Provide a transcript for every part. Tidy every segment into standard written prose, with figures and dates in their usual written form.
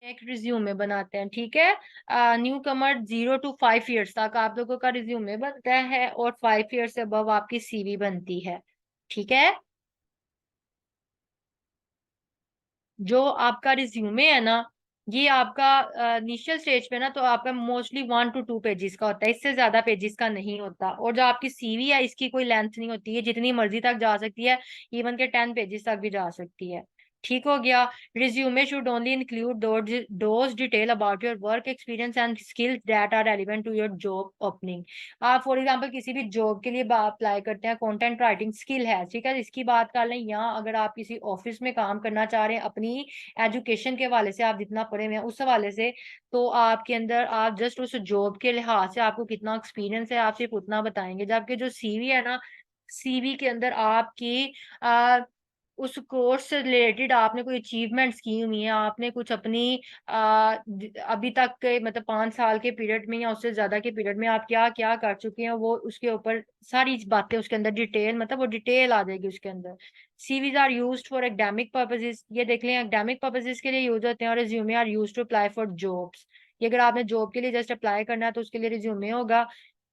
एक रिज्यूमे बनाते हैं, ठीक है। न्यू कमर 0 to 5 years तक आप लोगों का रिज्यूमे बनता है और 5 years से अबव आपकी सीवी बनती है, ठीक है। जो आपका रिज्यूमे है ना, ये आपका इनिशियल स्टेज पे ना तो आपका मोस्टली 1 to 2 पेजेस का होता है, इससे ज्यादा पेजेस का नहीं होता। और जो आपकी सीवी है इसकी कोई लेंथ नहीं होती है, जितनी मर्जी तक जा सकती है, इवन के 10 पेजेस तक भी जा सकती है। ठीक हो गया। Resume should only include those detail about your work experience and skills that are relevant to your job opening. आप फॉर एग्जांपल किसी भी जॉब के लिए अप्लाई करते हैं, कंटेंट राइटिंग स्किल है, ठीक है, इसकी बात कर लें। या अगर आप किसी ऑफिस में काम करना चाह रहे हैं, अपनी एजुकेशन के हवाले से आप जितना पढ़े हुए हैं उस हवाले से, तो आपके अंदर आप जस्ट उस जॉब के लिहाज से आपको कितना एक्सपीरियंस है आप सिर्फ उतना बताएंगे। जबकि जो सीवी है ना, सीवी के अंदर आपकी उस कोर्स से रिलेटेड आपने कोई अचीवमेंट्स की हुई है, आपने कुछ अपनी अभी तक के मतलब 5 साल के पीरियड में या उससे ज्यादा के पीरियड में आप क्या क्या कर चुके हैं, वो उसके ऊपर सारी बातें उसके अंदर डिटेल, मतलब वो डिटेल आ जाएगी उसके अंदर। CVs are used for academic purposes, ये देख लें एकेडमिक पर्पसेस के लिए यूज होते हैं। और resume are used to apply for jobs, ये अगर आपने जॉब के लिए जस्ट अप्लाई करना है तो उसके लिए रिज्यूमे होगा।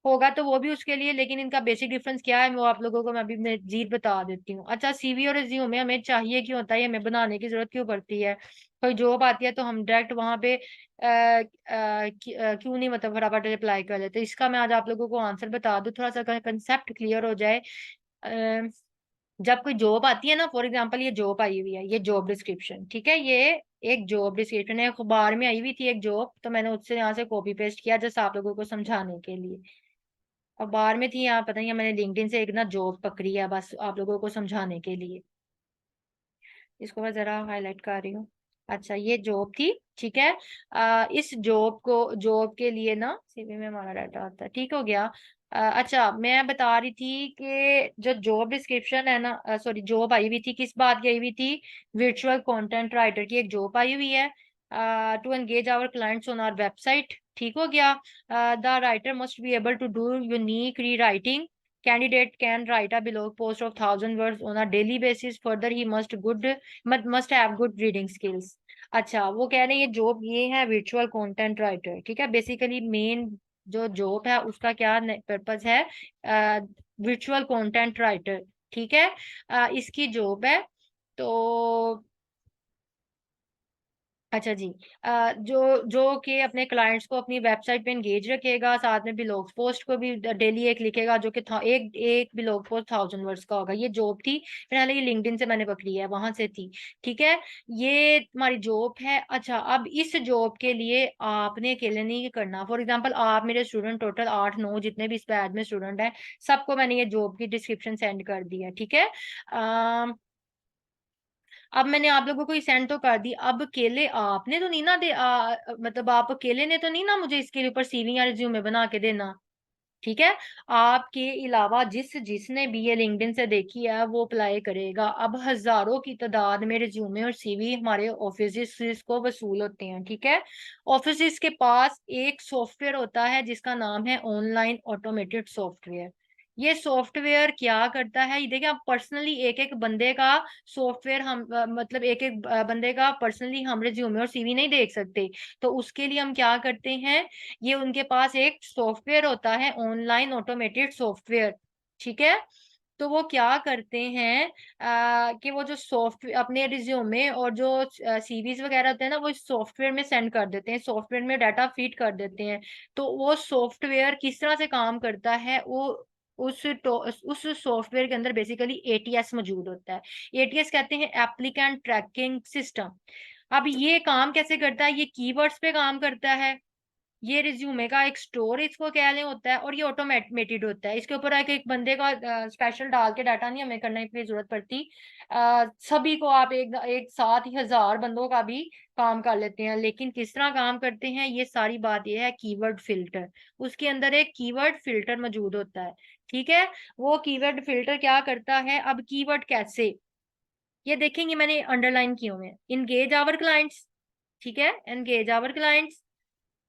होगा तो वो भी उसके लिए, लेकिन इनका बेसिक डिफरेंस क्या है वो आप लोगों को मैं अभी मजीद बता देती हूँ। अच्छा, सीवी और रिज्यूमे हमें चाहिए क्यों होता है, हमें बनाने की जरूरत क्यों पड़ती है? कोई जॉब आती है तो हम डायरेक्ट वहां पे क्यों नहीं मतलब फटाफट अप्लाई कर लेते? इसका मैं आज आप लोगों को आंसर बता दूं, थोड़ा सा कंसेप्ट क्लियर हो जाए। अ, जब कोई जॉब आती है ना, फॉर एग्जांपल ये जॉब आई हुई है, ये जॉब डिस्क्रिप्शन, ठीक है, ये एक जॉब डिस्क्रिप्शन है, अखबार में आई हुई थी एक जॉब, तो मैंने उससे यहाँ से कॉपी पेस्ट किया जस्ट आप लोगों को समझाने के लिए। अखबार में थी, यहाँ पता नहीं, मैंने लिंक्डइन से एक ना जॉब पकड़ी है बस आप लोगों को समझाने के लिए। इसको मैं जरा हाईलाइट कर रही हूँ। अच्छा, ये जॉब थी, ठीक है। इस जॉब के लिए ना सीवी में हमारा डाटा आता है, ठीक हो गया। अच्छा, मैं बता रही थी कि जो जॉब डिस्क्रिप्शन है ना, सॉरी, जॉब आई हुई थी, किस बात की आई हुई थी? वर्चुअल कंटेंट राइटर की एक जॉब आई हुई है, to engage our clients on our website, ठीक हो गया। The writer must be able to do unique rewriting. Candidate can write a blog post of 1,000 words on a daily basis. Further, he must have good reading skills. अच्छा, वो कह रहे हैं ये job ये है वर्चुअल कंटेंट राइटर, ठीक है। बेसिकली मेन जो जॉब है उसका क्या पर्पज है? वर्चुअल कंटेंट राइटर, ठीक है। इसकी जॉब है। तो अच्छा जी, जो जो कि अपने क्लाइंट्स को अपनी वेबसाइट पे एंगेज रखेगा, साथ में ब्लॉग पोस्ट को भी डेली एक लिखेगा, जो कि एक एक ब्लॉग पोस्ट 1,000 वर्ड्स का होगा। ये जॉब थी, फिलहाल ये लिंक्डइन से मैंने पकड़ी है, वहां से थी, ठीक है। ये तुम्हारी जॉब है। अच्छा, अब इस जॉब के लिए आपने अकेले नहीं करना। फॉर एग्जाम्पल आप मेरे स्टूडेंट टोटल 8-9 जितने भी इस बैच में स्टूडेंट हैं, सबको मैंने ये जॉब की डिस्क्रिप्शन सेंड कर दी है, ठीक है। अब मैंने आप लोगों को सेंड तो कर दी, अब अकेले आपने तो नहीं ना मतलब आप अकेले ने तो नहीं ना मुझे इसके ऊपर सीवी या रिज्यूमे बना के देना, ठीक है। आपके अलावा जिसने भी ये लिंक्डइन से देखी है वो अप्लाई करेगा। अब हजारों की तादाद में रिज्यूमे और सीवी हमारे ऑफिस को वसूल होते हैं, ठीक है। ऑफिस के पास एक सॉफ्टवेयर होता है जिसका नाम है ऑनलाइन ऑटोमेटेड सॉफ्टवेयर। ये सॉफ्टवेयर क्या करता है, ये देखिए, आप पर्सनली एक एक बंदे का सॉफ्टवेयर हम मतलब एक एक बंदे का पर्सनली हम रिज्यूमे और सीवी नहीं देख सकते। तो उसके लिए हम क्या करते हैं, ये उनके पास एक सॉफ्टवेयर होता है ऑनलाइन ऑटोमेटेड सॉफ्टवेयर, ठीक है। तो वो क्या करते हैं कि वो जो सॉफ्टवेयर अपने रिज्यूमे और जो सीवीज वगैरह होते हैं ना, वो इस सॉफ्टवेयर में सेंड कर देते हैं, सॉफ्टवेयर में डाटा फीड कर देते हैं। तो वो सॉफ्टवेयर किस तरह से काम करता है, वो उस सॉफ्टवेयर के अंदर बेसिकली एटीएस मौजूद होता है। एटीएस कहते हैं एप्लीकेंट ट्रैकिंग सिस्टम। अब ये काम कैसे करता है? ये कीवर्ड्स पे काम करता है। ये रिज्यूमे का एक स्टोर इसको कह लें होता है, और ये ऑटोमेटेड होता है। इसके ऊपर एक बंदे का स्पेशल डाल के डाटा नहीं हमें करने की जरूरत पड़ती। सभी को आप एक साथ ही 1,000 बंदों का भी काम कर लेते हैं। लेकिन किस तरह काम करते हैं, ये सारी बात ये है कीवर्ड फिल्टर। उसके अंदर एक कीवर्ड फिल्टर मौजूद होता है, ठीक है। वो कीवर्ड फिल्टर क्या करता है? अब कीवर्ड कैसे, ये देखेंगे, मैंने अंडरलाइन किए हुए हैं। इंगेज आवर क्लाइंट्स, ठीक है, एंगेज आवर क्लाइंट्स।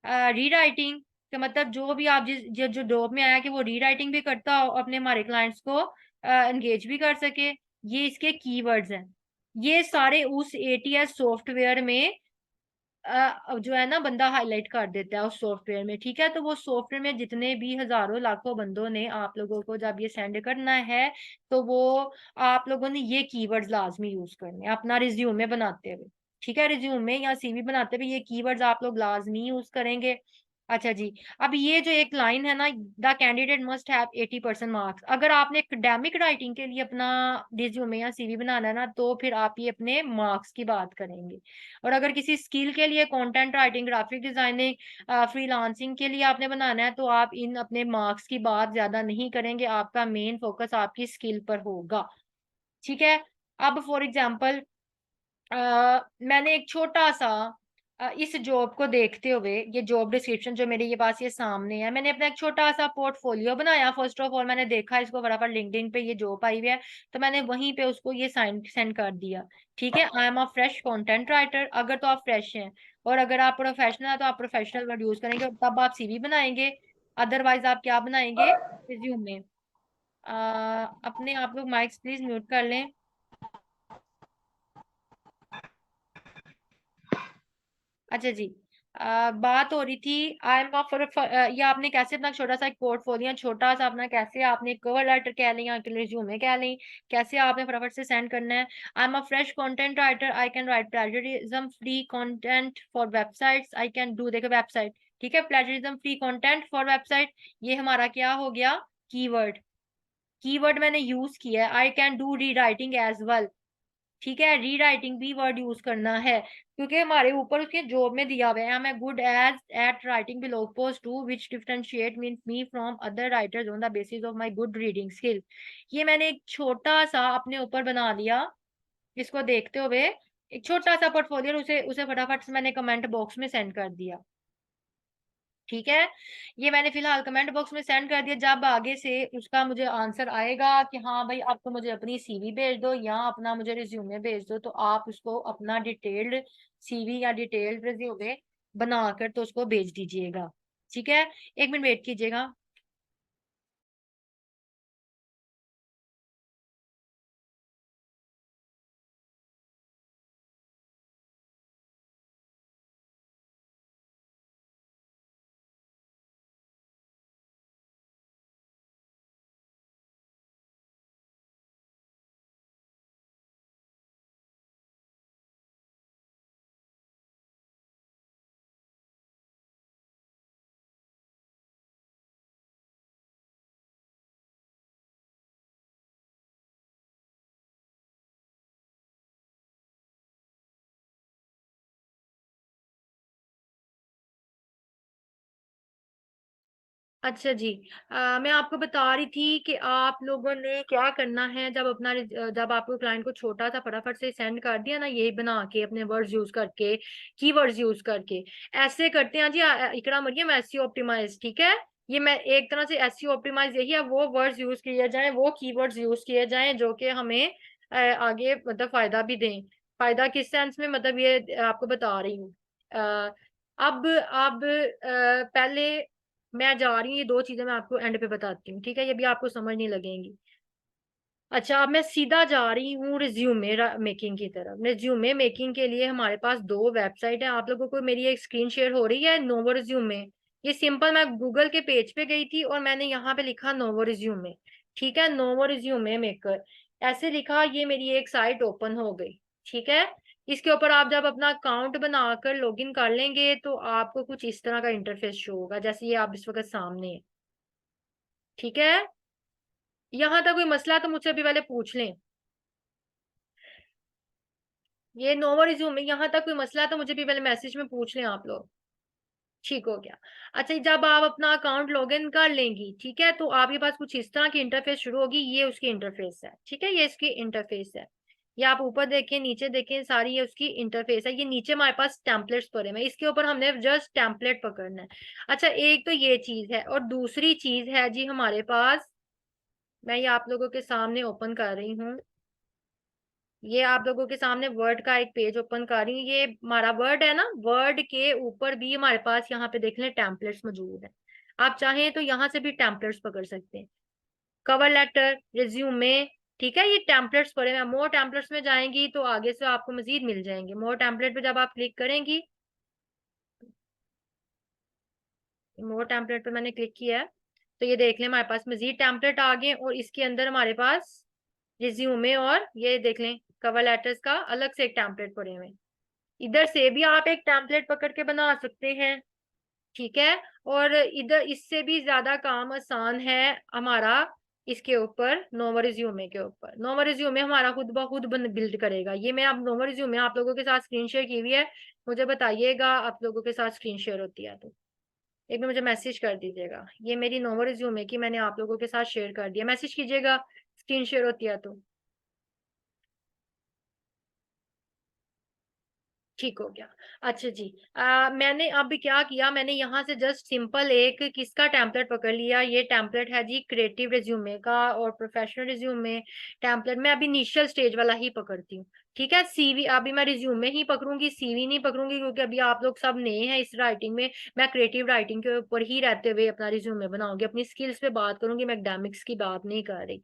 रीराइटिंग का मतलब जो भी आप जो जॉब में आया कि वो रीराइटिंग भी करता हो, अपने हमारे क्लाइंट्स को एंगेज भी कर सके, ये इसके कीवर्ड्स हैं। ये सारे उस एटीएस सॉफ्टवेयर में जो है ना बंदा हाईलाइट कर देता है उस सॉफ्टवेयर में, ठीक है। तो वो सॉफ्टवेयर में जितने भी हजारों लाखों बंदों ने आप लोगों को जब ये सेंड करना है, तो वो आप लोगों ने ये कीवर्ड्स लाजमी यूज करने हैं अपना रिज्यूमे बनाते हुए, ठीक है। रिज्यूमे या सीवी बनाते हुए ये कीवर्ड्स आप लोग लाजमी यूज करेंगे। अच्छा जी, अब ये जो एक लाइन है ना, the candidate must have 80% marks, अगर आपने एकेडमिक राइटिंग के लिए अपना रिज्यूमे या सीवी बनाना है ना, तो फिर आप ये अपने मार्क्स की बात करेंगे। और अगर किसी स्किल के लिए content writing, graphic designing, freelancing के लिए आपने बनाना है, तो आप इन अपने मार्क्स की बात ज्यादा नहीं करेंगे, आपका मेन फोकस आपकी स्किल पर होगा, ठीक है। अब फॉर एग्जाम्पल मैंने एक छोटा सा इस जॉब को देखते हुए, ये जॉब डिस्क्रिप्शन जो मेरे ये पास ये सामने है, मैंने अपना एक छोटा सा पोर्टफोलियो बनाया। फर्स्ट ऑफ ऑल मैंने देखा इसको फटाफट लिंक्डइन पे ये जॉब आई हुई है, तो मैंने वहीं पे उसको ये साइन सेंड कर दिया, ठीक है। I am a fresh content writer, अगर तो आप फ्रेश हैं, और अगर आप प्रोफेशनल है तो आप प्रोफेशनल वर्ड यूज करेंगे, तब आप सीवी बनाएंगे। अदरवाइज आप क्या बनाएंगे, रिज्यूमे। अपने आप लोग माइक्स प्लीज म्यूट कर लें। अच्छा जी, बात हो रही थी आई एम ऑफ, ये आपने कैसे अपना छोटा सा एक पोर्टफोलियो, छोटा सा अपना कैसे आपने कवर लेटर कह लें या रिज्यूमे कह लें, कैसे आपने फटाफट से सेंड करना है। I am a fresh content writer, I can right plagiarism free content for websites, I can do, देखो वेबसाइट, ठीक है, plagiarism free content for website, ये हमारा क्या हो गया, कीवर्ड। कीवर्ड मैंने यूज किया है, आई कैन डू री राइटिंग एज वेल, ठीक है। रीराइटिंग भी वर्ड यूज करना है, क्योंकि हमारे ऊपर उसके जॉब में दिया हुआ है, I am good as at writing blog post to which differentiate mean me from other writers on the basis of my good reading skill. ये मैंने एक छोटा सा अपने ऊपर बना लिया, इसको देखते हुए एक छोटा सा पोर्टफोलियो, उसे उसे फटाफट से मैंने कमेंट बॉक्स में सेंड कर दिया, ठीक है। ये मैंने फिलहाल कमेंट बॉक्स में सेंड कर दिया, जब आगे से उसका मुझे आंसर आएगा कि हाँ भाई अब तो मुझे अपनी सीवी भेज दो या अपना मुझे रिज्यूमे भेज दो, तो आप उसको अपना डिटेल्ड सीवी या डिटेल्ड रिज्यूमे बनाकर तो उसको भेज दीजिएगा, ठीक है। एक मिनट वेट कीजिएगा। अच्छा जी, मैं आपको बता रही थी कि आप लोगों ने क्या करना है, जब अपना जब आपको क्लाइंट को छोटा सा फटाफट से सेंड कर दिया ना, ये बना के अपने वर्ड्स यूज करके, कीवर्ड्स यूज करके, ऐसे करते हैं जी। इकरा मरियम एसईओ ऑप्टिमाइज, ठीक है। ये मैं एक तरह से एसईओ ऑप्टिमाइज यही है, वो वर्ड्स यूज किए जाएं, वो कीवर्ड्स यूज किए जाएं जो कि हमें आगे मतलब फायदा भी दें। फायदा किस सेंस में, मतलब ये आपको बता रही हूँ। अब पहले मैं जा रही हूँ, ये दो चीजें मैं आपको एंड पे बताती हूँ, ठीक है, ये भी आपको समझ नहीं लगेंगी। अच्छा, अब मैं सीधा जा रही हूँ रिज्यूमे मेकिंग की तरफ। रिज्यूमे मेकिंग के लिए हमारे पास दो वेबसाइट है, आप लोगों को मेरी एक स्क्रीन शेयर हो रही है, नोवो रिज्यूमे। ये सिंपल, मैं गूगल के पेज पे गई थी और मैंने यहाँ पे लिखा नोवो रिज्यूमे, ठीक है, नोवो रिज्यूमे मेकर ऐसे लिखा, ये मेरी एक साइट ओपन हो गई, ठीक है। इसके ऊपर आप जब अपना अकाउंट बनाकर लॉगिन कर लेंगे तो आपको कुछ इस तरह का इंटरफेस शो होगा, जैसे ये आप इस वक्त सामने है, ठीक है। यहाँ तक कोई मसला तो मुझसे अभी पहले पूछ लें। ये नोवा रिज्यूम में यहाँ तक कोई मसला है तो मुझे भी पहले मैसेज में पूछ लें आप लोग, ठीक हो गया। अच्छा, जब आप अपना अकाउंट लॉगिन कर लेंगी, ठीक है, तो आपके पास कुछ इस तरह की इंटरफेस शुरू होगी, ये उसकी इंटरफेस है, ठीक है, ये इसकी इंटरफेस है। ये आप ऊपर देखें नीचे देखें, सारी ये उसकी इंटरफेस है। ये नीचे हमारे पास टेम्पलेट्स पड़े हैं, इसके ऊपर हमने जस्ट टेम्पलेट पकड़ना है। अच्छा, एक तो ये चीज है, और दूसरी चीज है जी हमारे पास, मैं ये आप लोगों के सामने ओपन कर रही हूँ, ये आप लोगों के सामने वर्ड का एक पेज ओपन कर रही हूँ, ये हमारा वर्ड है ना, वर्ड के ऊपर भी हमारे पास यहाँ पे देख लें टेम्पलेट्स मौजूद है। आप चाहें तो यहाँ से भी टेम्पलेट्स पकड़ सकते हैं, कवर लेटर, रिज्यूमे, ठीक है, ये टेम्पलेट्स पड़े हैं। मोर टेम्पलेट्स में जाएंगी तो आगे से आपको मजीद मिल जाएंगे। मोर टेम्पलेट पे जब आप क्लिक करेंगी मोर टेम्पलेट पे मैंने क्लिक किया है, तो ये देख लें हमारे पास मजीद टेम्पलेट आ गए और इसके अंदर हमारे पास रिज्यूमे और ये देख लें कवर लेटर्स का अलग से एक टेम्पलेट पड़े हुए हैं। इधर से भी आप एक टेम्पलेट पकड़ के बना सकते हैं, ठीक है। और इधर इससे भी ज्यादा काम आसान है हमारा इसके ऊपर, नोवा रिज्यूमे के ऊपर। नोवा रिज्यूमे हमारा खुद ब खुद बिल्ड करेगा। ये मैं आप नोवा रिज्यूमे आप लोगों के साथ स्क्रीन शेयर की हुई है, मुझे बताइएगा आप लोगों के साथ स्क्रीन शेयर होती है तो एक बार मुझे मैसेज कर दीजिएगा। ये मेरी नोवा रिज्यूमे की मैंने आप लोगों के साथ शेयर कर दिया, मैसेज कीजिएगा स्क्रीन शेयर होती है तो। ठीक हो गया। अच्छा जी, मैंने अब क्या किया, मैंने यहाँ से जस्ट सिंपल एक किसका टेम्पलेट पकड़ लिया। ये टेम्पलेट है जी क्रिएटिव रिज्यूमे का और प्रोफेशनल रिज्यूमे टेम्पलेट। मैं अभी इनिशियल स्टेज वाला ही पकड़ती हूँ, ठीक है। सीवी अभी मैं रिज्यूमे ही पकड़ूंगी, सीवी नहीं पकड़ूंगी, क्योंकि अभी आप लोग सब नए हैं इस राइटिंग में। मैं क्रिएटिव राइटिंग के ऊपर ही रहते हुए अपना रिज्यूमे बनाऊंगी, अपनी स्किल्स पे बात करूंगी, मैं एकेडमिक्स की बात नहीं कर रही।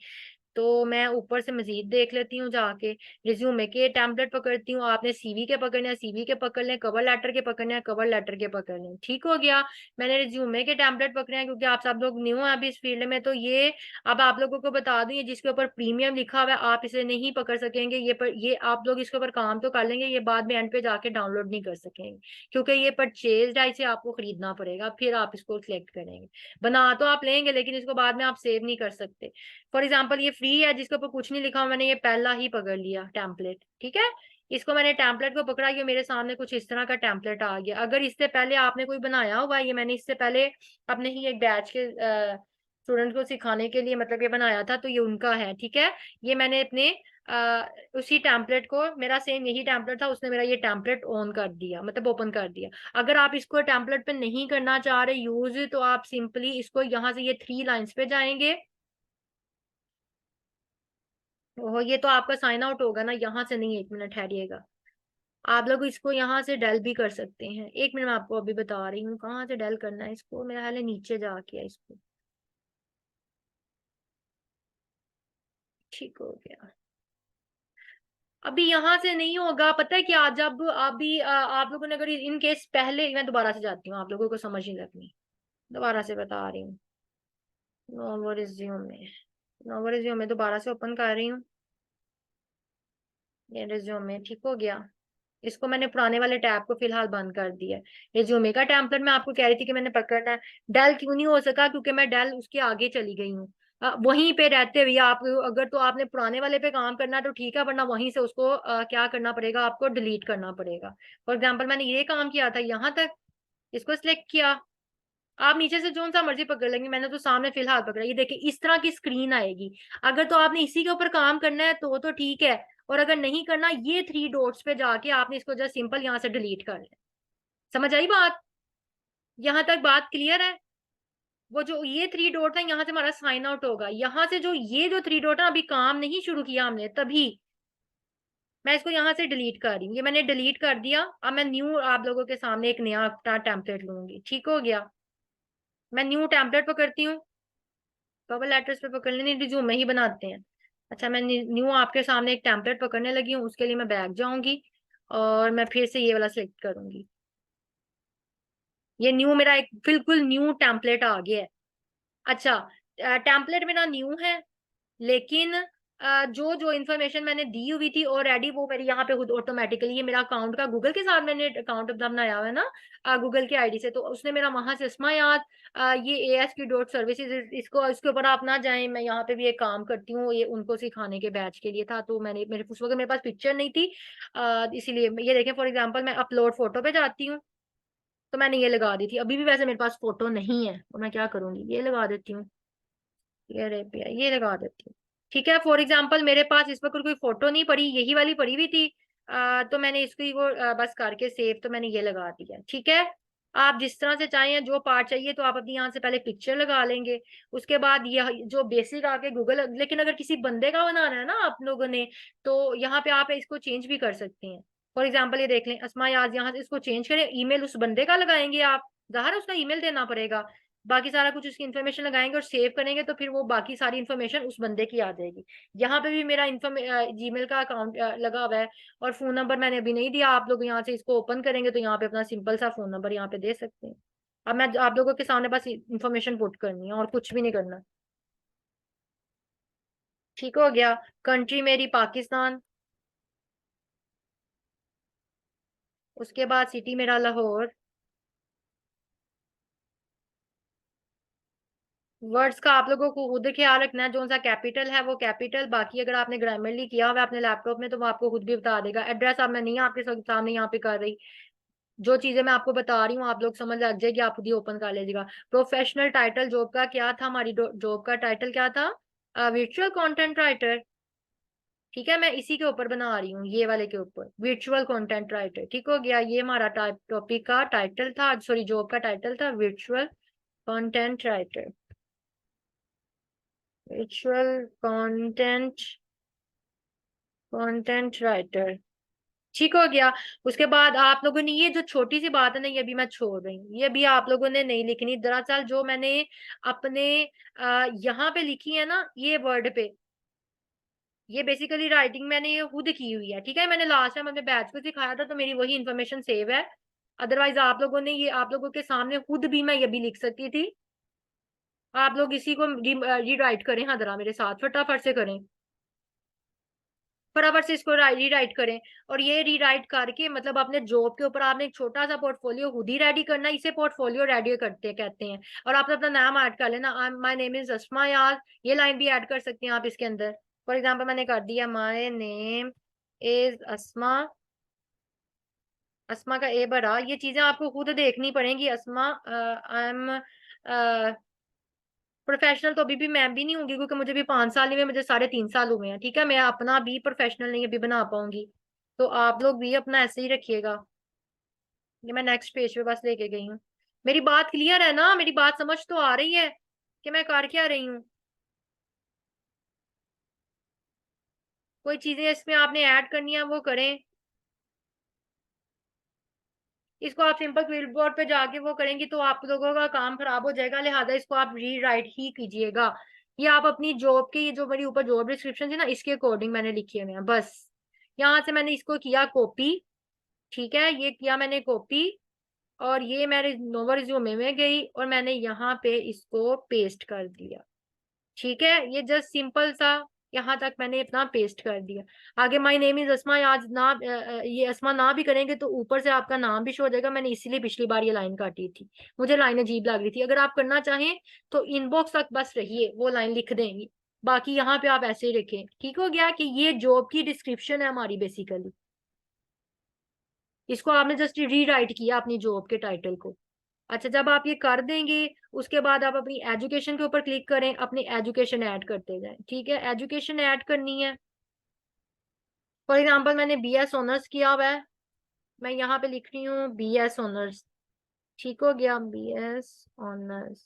तो मैं ऊपर से मजीद देख लेती हूँ जाके, रिज्यूमे के टेम्पलेट पकड़ती हूँ। आपने सीवी के पकड़ने हैं सीवी के पकड़ लें, कवर लेटर के पकड़ने हैं कवर लेटर के पकड़ लें, ठीक हो गया। मैंने रिज्यूमे के टेम्पलेट पकड़े हैं क्योंकि आप सब लोग न्यू हैं अभी इस फील्ड में। तो ये अब आप लोगों को बता दूं, ये जिसके ऊपर प्रीमियम लिखा हुआ है आप इसे नहीं पकड़ सकेंगे। ये आप लोग इसके ऊपर काम तो कर लेंगे, ये बाद में एंड पे जाके डाउनलोड नहीं कर सकेंगे, क्योंकि ये परचेज है, इसे आपको खरीदना पड़ेगा, फिर आप इसको सिलेक्ट करेंगे। बना तो आप लेंगे लेकिन इसको बाद में आप सेव नहीं कर सकते। फॉर एग्जाम्पल ये फ्री है जिसके ऊपर कुछ नहीं लिखा हुआ, मैंने ये पहला ही पकड़ लिया टेम्पलेट, ठीक है। इसको मैंने टेम्पलेट को पकड़ा, ये मेरे सामने कुछ इस तरह का टेम्पलेट आ गया। अगर इससे पहले आपने कोई बनाया हुआ है, ये मैंने इससे पहले अपने ही एक बैच के स्टूडेंट को सिखाने के लिए मतलब ये बनाया था, तो ये उनका है, ठीक है। ये मैंने अपने उसी टेम्पलेट को, मेरा सेम यही टेम्पलेट था, उसने मेरा ये टेम्पलेट ऑन कर दिया, मतलब ओपन कर दिया। अगर आप इसको टेम्पलेट पे नहीं करना चाह रहे यूज, तो आप सिंपली इसको यहाँ से ये 3 लाइंस पे जाएंगे। ओहो, ये तो आपका साइन आउट होगा ना, यहाँ से नहीं, 1 मिनट ठहरिएगा। आप लोग इसको यहाँ से डेल भी कर सकते हैं। 1 मिनट मैं आपको अभी बता रही हूँ कहाँ से डेल करना है इसको, मेरा ख्याल है नीचे जाके है इसको। ठीक हो गया। अभी यहाँ से नहीं होगा, पता है क्या, जब अभी आप लोगों ने अगर इन केस पहले, मैं दोबारा से जाती हूँ, आप लोगों को समझ नहीं लगनी, दोबारा से बता रही हूँ। नोवा रिज्यूमे, नोवा रिज्यूमे दोबारा से ओपन कर रही हूँ। ये रिज्यूमे ठीक हो गया। इसको मैंने पुराने वाले टैब को फिलहाल बंद कर दिया है। रिज्यूमे का टेम्पलेट मैं आपको कह रही थी कि मैंने पकड़ना है। डेल क्यों नहीं हो सका, क्योंकि मैं डेल उसके आगे चली गई हूँ। वहीं पे रहते हुए आप अगर तो आपने पुराने वाले पे काम करना है तो ठीक है, वरना वहीं से उसको क्या करना पड़ेगा, आपको डिलीट करना पड़ेगा। फॉर एग्जाम्पल मैंने ये काम किया था यहाँ तक, इसको सिलेक्ट किया। आप नीचे से जो सा मर्जी पकड़ लेंगे, मैंने तो सामने फिलहाल पकड़ा। ये देखिए इस तरह की स्क्रीन आएगी। अगर तो आपने इसी के ऊपर काम करना है तो ठीक है, और अगर नहीं करना, ये 3 डॉट्स पे जाके आपने इसको जस्ट सिंपल यहाँ से डिलीट कर लें। समझ आई बात? यहाँ तक बात क्लियर है? वो जो ये 3 डॉट है, यहाँ से हमारा साइन आउट होगा। यहाँ से जो ये जो 3 डॉट है, अभी काम नहीं शुरू किया हमने तभी मैं इसको यहाँ से डिलीट कर रही हूँ। ये मैंने डिलीट कर दिया। अब मैं न्यू आप लोगों के सामने एक नया अपना टेम्पलेट लूंगी, ठीक हो गया। मैं न्यू टेम्पलेट पकड़ती हूँ, कवर लेटर्स पे पकड़ने नहीं, रिज्यूमे ही बनाते हैं। अच्छा, मैं न्यू आपके सामने एक टेम्पलेट पकड़ने लगी हूँ, उसके लिए मैं बैक जाऊंगी और मैं फिर से ये वाला सिलेक्ट करूंगी। ये न्यू मेरा एक बिल्कुल न्यू टेम्पलेट आ गया है। अच्छा, टेम्पलेट मेरा न्यू है, लेकिन जो जो इन्फॉर्मेशन मैंने दी हुई थी ऑलरेडी, वो मेरी यहाँ पे खुद ऑटोमेटिकली, ये मेरा अकाउंट का गूगल के साथ मैंने अकाउंट अपना बनाया हुआ है ना, गूगल के आईडी से, तो उसने मेरा वहां से अस्मा याद ये ASQ.services, इसको इसके ऊपर आप ना जाएं। मैं यहाँ पे भी एक काम करती हूँ, ये उनको सिखाने के बैच के लिए था, तो मैंने मेरे उस वक्त मेरे पास पिक्चर नहीं थी, इसीलिए ये देखें। फॉर एग्जाम्पल मैं अपलोड फोटो पे जाती हूँ, तो मैंने ये लगा दी थी। अभी भी वैसे मेरे पास फोटो नहीं है, तो मैं क्या करूंगी, ये लगा देती हूँ, ये रे भैया ये लगा देती हूँ, ठीक है। फॉर एग्जाम्पल मेरे पास इस वक्त कोई फोटो नहीं पड़ी, यही वाली पड़ी हुई थी, तो मैंने इसको ही वो बस करके सेव, तो मैंने ये लगा दिया, ठीक है। आप जिस तरह से चाहें, जो पार्ट चाहिए तो आप अपनी यहाँ से पहले पिक्चर लगा लेंगे, उसके बाद यह जो बेसिक आके गूगल, लेकिन अगर किसी बंदे का बनाना है ना आप लोगों ने, तो यहाँ पे आप इसको चेंज भी कर सकते हैं। फॉर एग्जाम्पल ये देख लें, अस्मा याद, यहाँ से इसको चेंज करें, ईमेल उस बंदे का लगाएंगे आप, ज़ाहिर है उसका ईमेल देना पड़ेगा, बाकी सारा कुछ उसकी इन्फॉर्मेशन लगाएंगे और सेव करेंगे, तो फिर वो बाकी सारी इन्फॉर्मेशन उस बंदे की आ जाएगी। यहाँ पे भी मेरा जीमेल का अकाउंट लगा हुआ है, और फोन नंबर मैंने अभी नहीं दिया। आप लोग यहाँ से इसको ओपन करेंगे तो यहाँ पे अपना सिंपल सा फोन नंबर यहाँ पे दे सकते हैं। अब मैं आप लोगों के सामने बस इंफॉर्मेशन पुट करनी है और कुछ भी नहीं करना। ठीक हो गया। कंट्री मेरी पाकिस्तान। उसके बाद सिटी मेरा लाहौर। वर्ड्स का आप लोगों को खुद ख्याल रखना है, जो सा कैपिटल है वो कैपिटल, बाकी अगर आपने ग्रामरली किया हुआ है अपने लैपटॉप में तो वो आपको खुद भी बता देगा। एड्रेस अब मैं नहीं आपके सामने यहाँ पे कर रही, जो चीजें मैं आपको बता रही हूँ आप लोग समझ लग जाएगी, आप खुद ही ओपन कर लीजिएगा। प्रोफेशनल टाइटल जॉब का क्या था, हमारी जॉब का टाइटल क्या था, वर्चुअल कंटेंट राइटर। ठीक है, मैं इसी के ऊपर बना रही हूँ, ये वाले के ऊपर वर्चुअल कंटेंट राइटर। ठीक हो गया, ये हमारा टॉपिक का टाइटल था, सॉरी जॉब का टाइटल था virtual content writer. Virtual content content writer. ठीक हो गया। उसके बाद आप लोगों ने ये जो छोटी सी बात है ना, ये भी मैं छोड़ रही हूँ, ये भी आप लोगों ने नहीं लिखनी। दरअसल जो मैंने अपने यहाँ पे लिखी है ना ये वर्ड पे, ये बेसिकली राइटिंग मैंने ये खुद की हुई है। ठीक है, मैंने लास्ट टाइम अपने बैच को सिखाया था तो मेरी वही इन्फॉर्मेशन सेव है। अदरवाइज आप लोगों ने ये आप लोगों के सामने खुद भी मैं ये भी लिख सकती थी। आप लोग इसी को रीराइट करें, हाँ जरा मेरे साथ फटाफट से करें, फटाफट से इसको रीराइट करें। और ये रीराइट करके मतलब अपने जॉब के ऊपर आपने एक छोटा सा पोर्टफोलियो खुद ही रेडी करना है, इसे पोर्टफोलियो रेडी करते कहते हैं। और आप अपना नाम ऐड कर लेना, माय नेम इज अस्मा यार, ये लाइन भी ऐड कर सकते हैं आप इसके अंदर। फॉर एग्जाम्पल मैंने कर दिया माय नेम इज अस्मा, अस्मा का ए बड़ा, ये चीजें आपको खुद देखनी पड़ेंगी। अस्मा आई एम प्रोफेशनल तो अभी भी मैं भी नहीं होंगी क्योंकि मुझे भी 5 साल नहीं हुए, मुझे 3.5 साल हुए हैं। ठीक है, मैं अपना भी प्रोफेशनल नहीं अभी बना पाऊंगी, तो आप लोग भी अपना ऐसे ही रखिएगा। ये मैं नेक्स्ट पेज पे बस लेके गई हूँ। मेरी बात क्लियर है ना, मेरी बात समझ तो आ रही है कि मैं कर क्या रही हूँ। कोई चीजें इसमें आपने ऐड करनी है वो करें, इसको आप सिंपल क्विल बोर्ड पे जाके वो करेंगे तो आप लोगों का काम खराब हो जाएगा, लिहाजा इसको आप रीराइट ही कीजिएगा। ये आप अपनी जॉब के, ये जो मेरी ऊपर जॉब डिस्क्रिप्शन थी ना इसके अकॉर्डिंग मैंने लिखे हुए हैं बस। यहाँ से मैंने इसको किया कॉपी। ठीक है, ये किया मैंने कॉपी, और ये मेरे नोवा रिज्यूमे में गई और मैंने यहाँ पे इसको पेस्ट कर दिया। ठीक है, ये जस्ट सिंपल सा यहाँ तक मैंने अपना पेस्ट कर दिया। आगे माय नेम इज अस्मा, आज ना ये अस्मा ना भी करेंगे तो ऊपर से आपका नाम भी शो हो जाएगा। मैंने इसीलिए पिछली बार ये लाइन काटी थी, मुझे लाइन अजीब लग रही थी। अगर आप करना चाहें तो इनबॉक्स तक बस रहिए, वो लाइन लिख देंगी, बाकी यहाँ पे आप ऐसे ही रखें। ठीक हो गया कि ये जॉब की डिस्क्रिप्शन है हमारी बेसिकली, इसको आपने जस्ट रीराइट किया अपनी जॉब के टाइटल को। अच्छा, जब आप ये कर देंगे उसके बाद आप अपनी एजुकेशन के ऊपर क्लिक करें, अपनी एजुकेशन ऐड करते जाएं। ठीक है, एजुकेशन ऐड करनी है। फॉर एग्जांपल मैंने बीएस ऑनर्स किया हुआ है, मैं यहाँ पे लिख रही हूँ बीएस ऑनर्स। ठीक हो गया, बीएस ऑनर्स।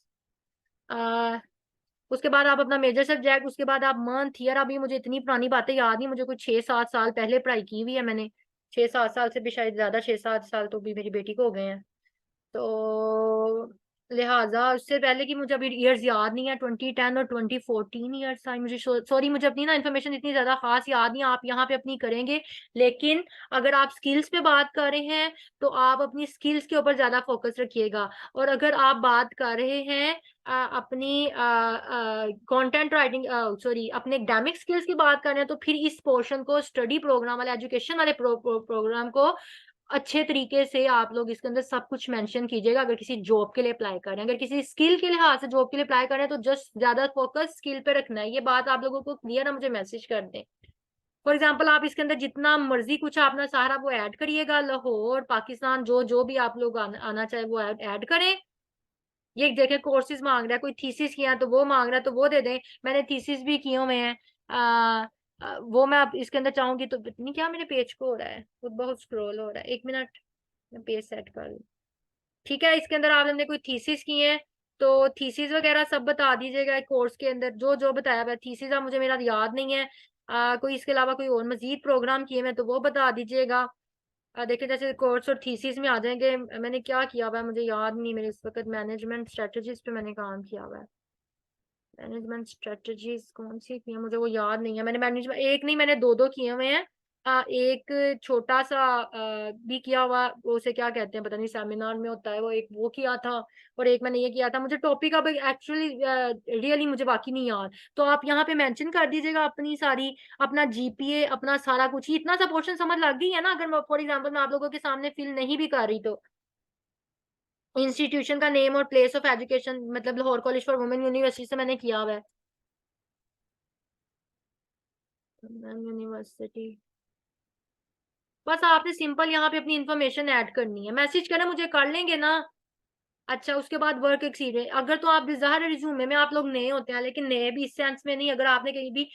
उसके बाद आप अपना मेजर सब्जेक्ट, उसके बाद आप मंथ ईयर, अभी मुझे इतनी पुरानी बातें याद नहीं, मुझे कुछ 6-7 साल पहले पढ़ाई की हुई है मैंने, 6-7 साल से भी शायद ज्यादा, 6-7 साल तो भी मेरी बेटी को हो गए हैं। तो लिहाजा उससे पहले की मुझे अभी ईयर्स याद नहीं है, 2010 और 2014 ईयर्स था मुझे। सॉरी, मुझे अपनी ना इन्फॉर्मेशन इतनी ज्यादा खास याद नहीं, आप यहाँ पे अपनी करेंगे। लेकिन अगर आप स्किल्स पे बात कर रहे हैं तो आप अपनी स्किल्स के ऊपर ज्यादा फोकस रखिएगा। और अगर आप बात कर रहे हैं अपनी कंटेंट राइटिंग, सॉरी अपने एकेडमिक स्किल्स की बात कर रहे हैं, तो फिर इस पोर्शन को, स्टडी प्रोग्राम वाले, एजुकेशन वाले प्रोग्राम को अच्छे तरीके से आप लोग इसके अंदर सब कुछ मेंशन कीजिएगा। अगर किसी जॉब के लिए अप्लाई कर रहे हैं, अगर किसी स्किल के लिहाज से जॉब के लिए अप्लाई कर रहे हैं, तो जस्ट ज्यादा फोकस स्किल पे रखना है। ये बात आप लोगों को क्लियर है, मुझे मैसेज कर दें। फॉर एग्जाम्पल आप इसके अंदर जितना मर्जी कुछ अपना सारा वो ऐड करिएगा, लाहौर पाकिस्तान जो जो भी आप लोग आना चाहे वो ऐड करें। ये देखें कोर्सेज मांग रहा है, कोई थीसिस किया है तो वो मांग रहा है तो वो दे दें, मैंने थीसिस भी किए हुए हैं। वो मैं अब इसके अंदर चाहूंगी तो, नहीं क्या मेरे पेज को हो रहा है, खुद बहुत स्क्रॉल हो रहा है, 1 मिनट मैं पेज सेट कर लूं। ठीक है, इसके अंदर आपने कोई थीसिस किए हैं तो थीसिस वगैरह सब बता दीजिएगा। कोर्स के अंदर जो जो बताया हुआ थीसिस, अब मुझे मेरा याद नहीं है। कोई इसके अलावा कोई और मजीद प्रोग्राम किए हैं तो वो बता दीजिएगा। देखिए जैसे कोर्स और थीसिस में आ जाएंगे, मैंने क्या किया हुआ है मुझे याद नहीं, मेरे इस वक्त मैनेजमेंट स्ट्रेटजीज पे मैंने काम किया हुआ है। मैनेजमेंट स्ट्रेटजीज कौन सी की है मुझे वो याद नहीं है, मैंने मैनेजमेंट एक नहीं मैंने दो दो किए हुए हैं। एक छोटा सा भी किया हुआ, उसे क्या कहते हैं पता नहीं, सेमिनार में होता है वो, एक वो किया था और एक मैंने ये किया था। मुझे टॉपिक अब एक्चुअली रियली मुझे बाकी नहीं याद। तो आप यहाँ पे मेंशन कर दीजिएगा अपनी सारी, अपना जीपीए, अपना सारा कुछ ही। इतना सा पोर्शन समझ लग गई है ना? अगर फॉर एग्जाम्पल मैं आप लोगों के सामने फिल नहीं भी कर रही तो इंस्टीट्यूशन का नेम और प्लेस ऑफ एजुकेशन, मतलब Lahore college for women university से मैंने किया हुआ है। यूनिवर्सिटी, बस आपने सिंपल यहाँ पे अपनी इंफॉर्मेशन ऐड करनी है। मैसेज करें मुझे, कर लेंगे ना? अच्छा, उसके बाद वर्क एक्सपीरियंस, अगर तो आप ज़ाहिर रिज्यूमे में आप लोग नए होते हैं, लेकिन नए भी इस सेंस में नहीं, अगर आपने कहीं भी